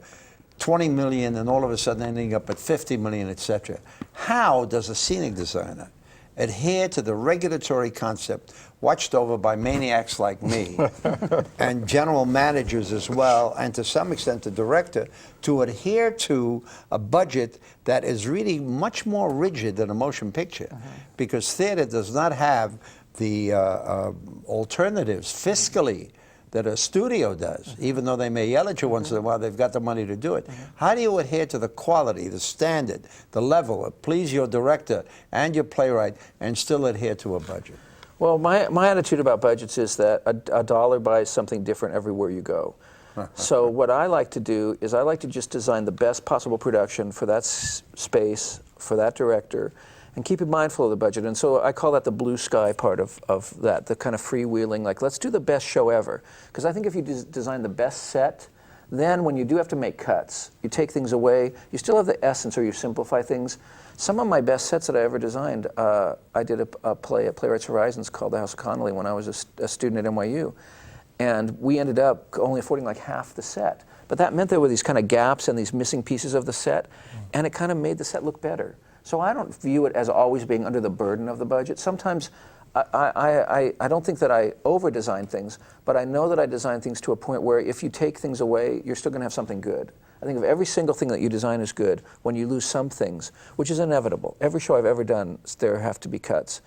20 million and all of a sudden ending up at 50 million, etc. How does a scenic designer adhere to the regulatory concept watched over by maniacs like me and general managers as well, and to some extent the director, to adhere to a budget that is really much more rigid than a motion picture, because theater does not have the alternatives fiscally that a studio does, even though they may yell at you once in a while, they've got the money to do it. How do you adhere to the quality, the standard, the level, please your director and your playwright, and still adhere to a budget? Well, my attitude about budgets is that a dollar buys something different everywhere you go. So what I like to do is I like to just design the best possible production for that space, for that director, and keep it mindful of the budget. And so I call that the blue sky part of that, the kind of freewheeling, like let's do the best show ever. Because I think if you design the best set, then when you do have to make cuts, you take things away, you still have the essence or you simplify things. Some of my best sets that I ever designed, I did a play at Playwrights Horizons called The House of Connolly when I was a student at NYU. And we ended up only affording like half the set. But that meant there were these kind of gaps and these missing pieces of the set, and it kind of made the set look better. So I don't view it as always being under the burden of the budget. Sometimes I don't think that I over-design things, but I know that I design things to a point where if you take things away, you're still going to have something good. I think if every single thing that you design is good, when you lose some things, which is inevitable. Every show I've ever done, there have to be cuts.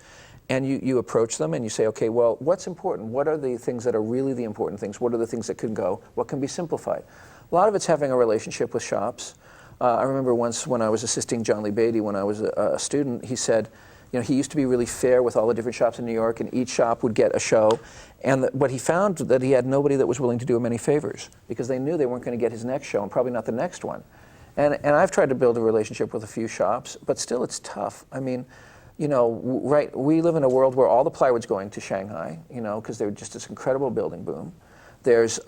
And you approach them and you say, okay, well, what's important? What are the things that are really the important things? What are the things that can go? What can be simplified? A lot of it's having a relationship with shops. I remember once when I was assisting John Lee Beatty when I was a student, he said, you know, he used to be really fair with all the different shops in New York, and each shop would get a show. And what he found that he had nobody that was willing to do him any favors because they knew they weren't going to get his next show and probably not the next one. And I've tried to build a relationship with a few shops, but still it's tough. I mean, you know, we live in a world where all the plywood's going to Shanghai, you know, because there's just this incredible building boom. There's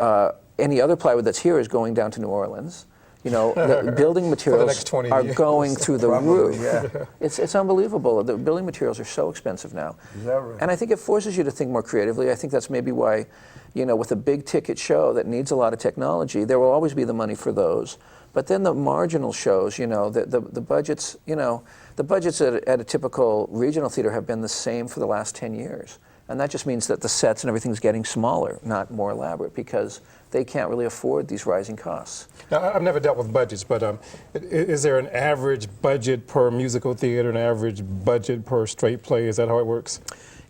any other plywood that's here is going down to New Orleans. You know, the building materials are going through the roof. Yeah. It's unbelievable. The building materials are so expensive now. Is that right? And I think it forces you to think more creatively. I think that's maybe why, you know, with a big ticket show that needs a lot of technology, there will always be the money for those. But then the marginal shows, you know, the budgets, you know, the budgets at a typical regional theater have been the same for the last 10 years. And that just means that the sets and everything's getting smaller, not more elaborate, because they can't really afford these rising costs. Now, I've never dealt with budgets, but is there an average budget per musical theater, an average budget per straight play? Is that how it works?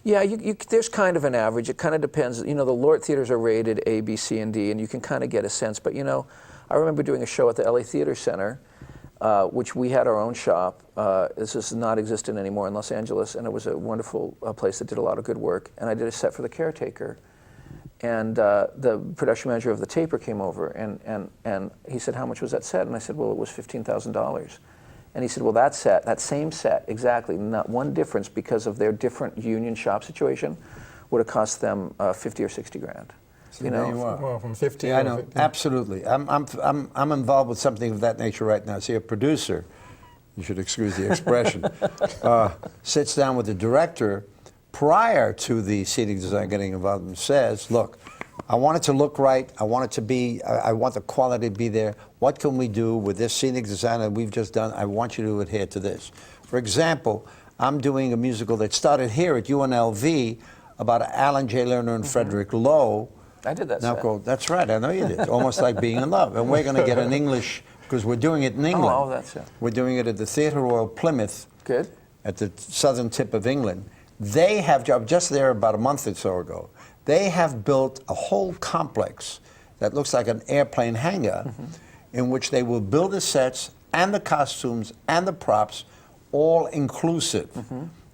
Yeah, there's kind of an average. It kind of depends. You know, the Lort theaters are rated A, B, C, and D, and you can kind of get a sense. But, you know, I remember doing a show at the LA Theater Center, which we had our own shop. This is not existent anymore in Los Angeles, and it was a wonderful place that did a lot of good work. And I did a set for The Caretaker, and the production manager of The Taper came over, and he said, "How much was that set?" And I said, "Well, it was $15,000." And he said, "Well, that set, that same set, exactly, not one difference because of their different union shop situation, would have cost them 50 or 60 grand." So you there know, you are. Well, from 15. Yeah, I know, absolutely. I'm involved with something of that nature right now. See, a producer, you should excuse the expression, sits down with the director prior to the scenic design getting involved and says, "Look, I want it to look right. I want it to be, I want the quality to be there. What can we do with this scenic design that we've just done? I want you to adhere to this." For example, I'm doing a musical that started here at UNLV about Alan J. Lerner and Frederick Lowe. I did that Now set. called, that's right, I know you did. Almost Like Being in Love. And we're going to get an English, because we're doing it in England. Oh, that's it. We're doing it at the Theatre Royal Plymouth, Good. at the southern tip of England. They have, just there about a month or so ago, they have built a whole complex that looks like an airplane hangar in which they will build the sets and the costumes and the props all inclusive.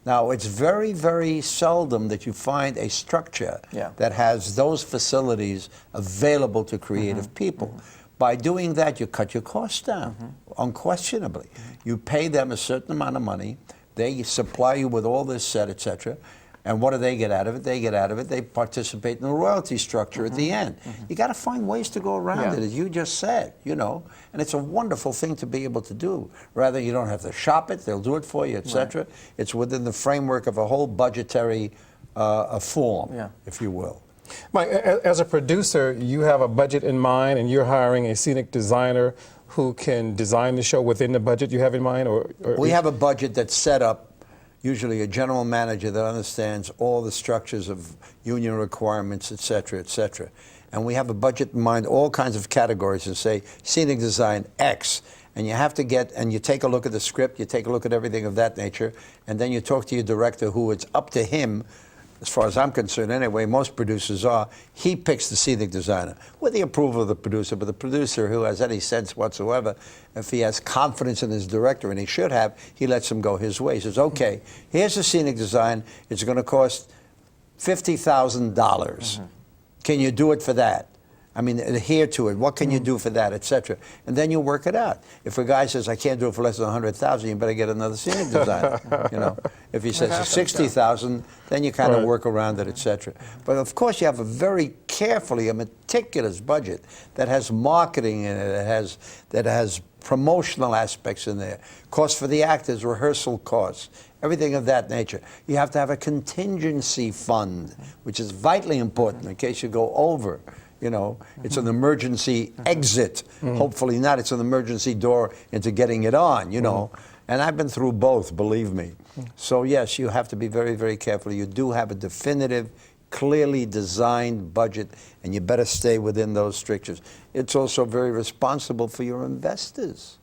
Now, it's very, very seldom that you find a structure that has those facilities available to creative people. By doing that, you cut your costs down, unquestionably. You pay them a certain amount of money. They supply you with all this set, etc. And what do they get out of it? They get out of it, they participate in the royalty structure at the end. You got to find ways to go around it, as you just said, you know. And it's a wonderful thing to be able to do. Rather, you don't have to shop it, they'll do it for you, etc. It's within the framework of a whole budgetary form, if you will. Mike, as a producer, you have a budget in mind, and you're hiring a scenic designer who can design the show within the budget you have in mind? Or we have a budget that's set up, usually a general manager that understands all the structures of union requirements, et cetera, et cetera. And we have a budget in mind, all kinds of categories, and say, scenic design, X. And you have to get, and you take a look at the script, you take a look at everything of that nature, and then you talk to your director, who it's up to him, as far as I'm concerned anyway, most producers are, he picks the scenic designer, with the approval of the producer, but the producer who has any sense whatsoever, if he has confidence in his director, and he should have, he lets him go his way. He says, "Okay, here's the scenic design, it's going to cost $50,000. Can you do it for that? I mean, adhere to it. What can you do for that, etc." And then you work it out. If a guy says, "I can't do it for less than $100,000, you better get another scenic designer. You know, if he says it's $60,000, then you kind of work around it, etc. But of course, you have a very carefully, a meticulous budget that has marketing in it, that has promotional aspects in there, costs for the actors, rehearsal costs, everything of that nature. You have to have a contingency fund, which is vitally important in case you go over. You know, it's an emergency exit. Hopefully not. It's an emergency door into getting it on, you know. And I've been through both, believe me. So, yes, you have to be very, very careful. You do have a definitive, clearly designed budget, and you better stay within those strictures. It's also very responsible for your investors.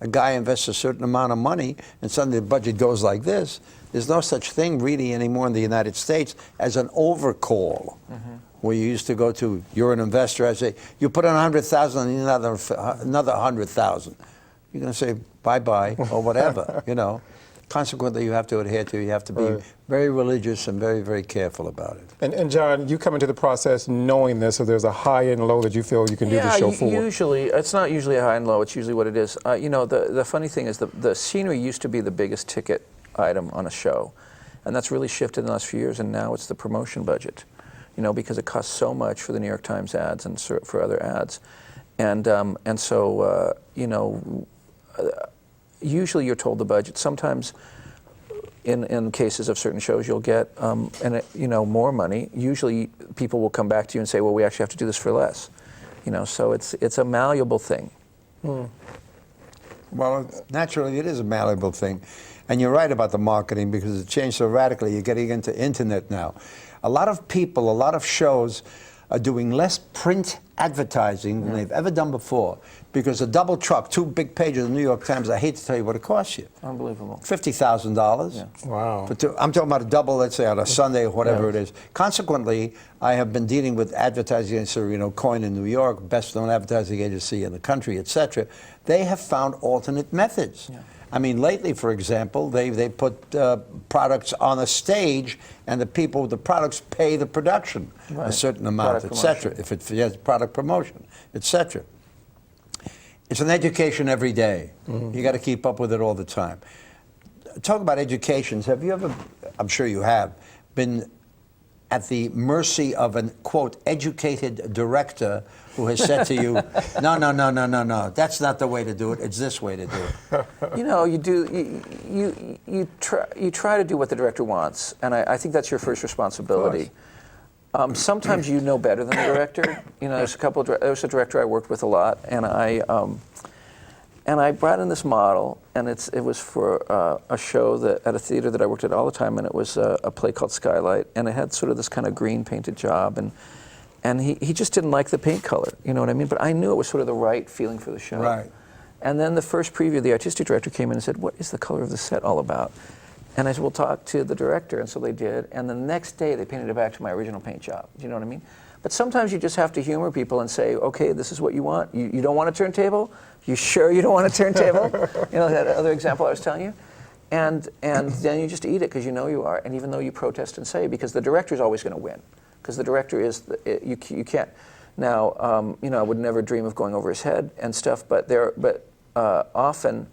A guy invests a certain amount of money, and suddenly the budget goes like this. There's no such thing really anymore in the United States as an overcall. Where you used to go to, you're an investor, I say, you put in 100,000 and another 100,000. You're going to say bye-bye or whatever, you know. Consequently, you have to adhere to, you have to be very religious and very, very careful about it. And John, you come into the process knowing this, so there's a high and low that you feel you can do the show for. Usually, it's not usually a high and low, it's usually what it is. You know, the funny thing is the scenery used to be the biggest ticket item on a show, and that's really shifted in the last few years, and now it's the promotion budget. You know, because it costs so much for the New York Times ads and for other ads. And so, you know, usually you're told the budget. Sometimes, in cases of certain shows, you'll get, you know, more money. Usually people will come back to you and say, well, we actually have to do this for less. You know, so it's a malleable thing. Well, naturally, it is a malleable thing. And you're right about the marketing because it's changed so radically. You're getting into internet now. A lot of people, a lot of shows are doing less print advertising than they've ever done before because a double truck, 2 big pages of the New York Times, I hate to tell you what it costs you. Unbelievable. $50,000. Yeah. Wow. I'm talking about a double, let's say, on a Sunday or whatever it is. Consequently, I have been dealing with advertising agency, Coin in New York, best-known advertising agency in the country, etc. They have found alternate methods. Yeah. I mean, lately, for example, they put products on a stage, and the people with the products pay the production a certain amount, etc. If it has product promotion, etc. It's an education every day. You got to keep up with it all the time. Talk about educations. Have you ever, I'm sure you have, been at the mercy of an, quote, educated director who has said to you, no, that's not the way to do it, it's this way to do it? You know, you try to do what the director wants, and I think that's your first responsibility. Sometimes you know better than the director. You know, there's a director I worked with a lot, and I brought in this model, and it was for a show at a theater that I worked at all the time, and it was a play called Skylight, and it had sort of this kind of green painted job, and he just didn't like the paint color, you know what I mean? But I knew it was sort of the right feeling for the show. Right. And then the first preview, the artistic director came in and said, "What is the color of the set all about?" And I said, "We'll talk to the director," and so they did, and the next day they painted it back to my original paint job, do you know what I mean? But sometimes you just have to humor people and say, okay, this is what you want. You don't want a turntable? You sure you don't want a turntable? You know, that other example I was telling you? And then you just eat it because you know you are, and even though you protest and say, because the director is always going to win. Because the director is, you can't. Now, you know, I would never dream of going over his head and stuff, but often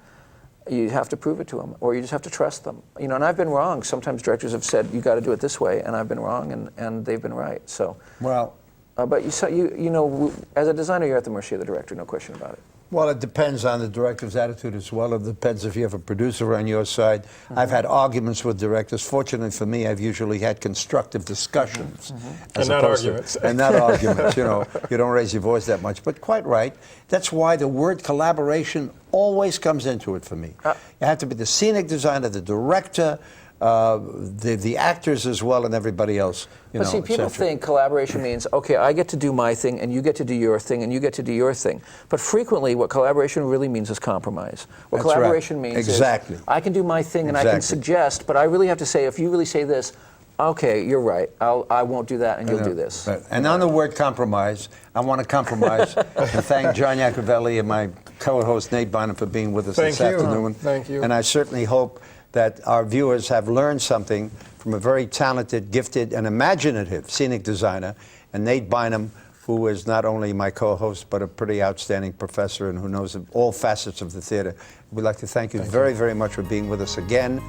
you have to prove it to them, or you just have to trust them. You know, and I've been wrong. Sometimes directors have said, you got to do it this way, and I've been wrong, and they've been right. So, well, but you know, as a designer, you're at the mercy of the director, no question about it. Well, it depends on the director's attitude as well. It depends if you have a producer on your side. I've had arguments with directors. Fortunately for me, I've usually had constructive discussions. And not arguments. And not arguments, you know. You don't raise your voice that much. But quite right. That's why the word collaboration always comes into it for me. You have to be the scenic designer, the director, the actors as well, and everybody else. But see, people think collaboration means, okay, I get to do my thing, and you get to do your thing, and you get to do your thing. But frequently, what collaboration really means is compromise. What That's collaboration right. means Exactly. is, I can do my thing, and I can suggest, but I really have to say, if you really say this, okay, you're right, I won't do that, and you'll do this. Right. And on the word compromise, I want to compromise and thank John Lacovelli and my co-host Nate Bynum for being with us this afternoon. Thank you. And I certainly hope that our viewers have learned something from a very talented, gifted, and imaginative scenic designer, and Nate Bynum, who is not only my co-host, but a pretty outstanding professor and who knows all facets of the theater. We'd like to thank you very, very much for being with us again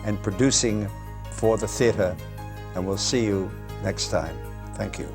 and producing for the theater, and we'll see you next time. Thank you.